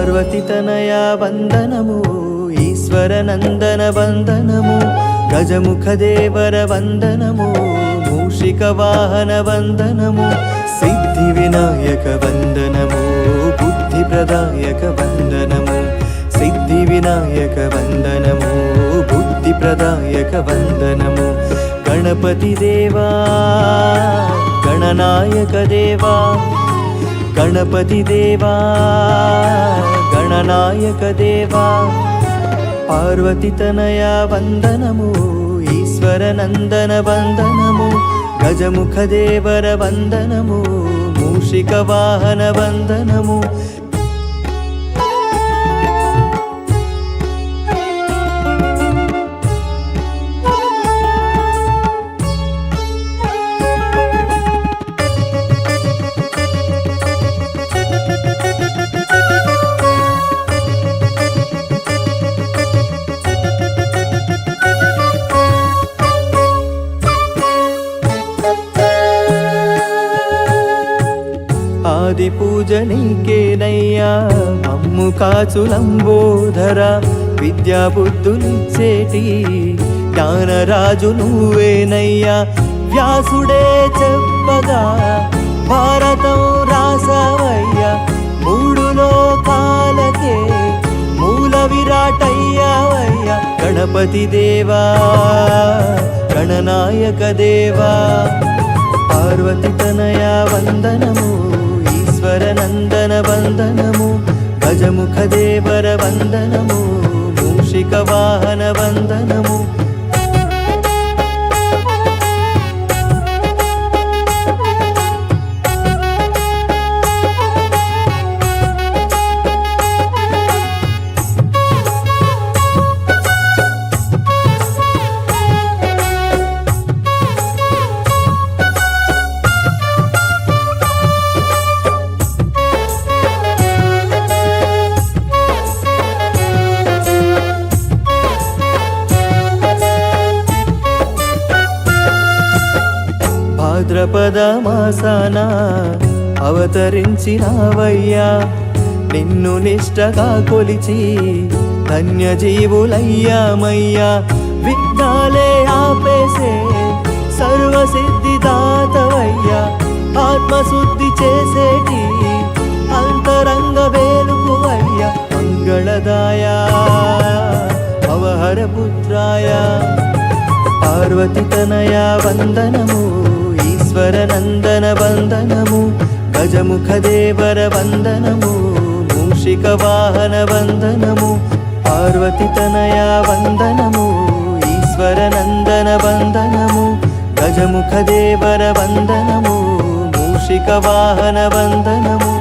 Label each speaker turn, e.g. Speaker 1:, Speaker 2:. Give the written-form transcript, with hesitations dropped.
Speaker 1: పార్వతి తనయ వందనము ఈశ్వర నందన వందనము గజముఖ దేవర వందనము మూషిక వాహన వందనము సిద్ధి వినాయక వందనము బుద్ధి ప్రదాయక వందనము సిద్ధి వినాయక వందనము బుద్ధి ప్రదాయక వందనము గణపతి దేవా గణనాయక దేవా గణపతి దేవా గణనాయక దేవా పార్వతి తనయ వందనము ఈశ్వర నందన వందనము గజముఖ దేవర వందనము మూషిక వాహన వందనము ఆది పూజ నీకేనయ్యా అమ్ము కాచులంబోధర విద్యా బుద్ధులిచ్చేటి జ్ఞానరాజు నువ్వేనయ్యా వ్యాసుడే చెప్పగా భారతం రాసవయ్యా మూడు లోకాలకే మూల విరాటయ్యావయ్యా గణపతి దేవా గణనాయక దేవా పార్వతి తనయ వందనము ఈశ్వర నందన వందనము గజముఖ దేవర వందనము మూషిక వాహన వందనము భాద్రపద మాసాన అవతరించినావయ్యా నిన్ను నిష్టగా కొలిచి ధన్యజీవులయ్యామయ్యా విఘ్నాలే ఆపేసే సర్వసిద్ధిదాతవయ్యా ఆత్మశుద్ధి చేసేటి అంతరంగ వేలుపువయ్యా మంగళదాయా అవహర పుత్రాయ పార్వతి తనయ వందనము ఈశ్వర నందన వందనము గజముఖ దేవర వందనము మూషిక వాహన వందనము పార్వతి తనయ వందనము ఈశ్వర నందన వందనము గజముఖ దేవర వందనము మూషిక వాహన వందనము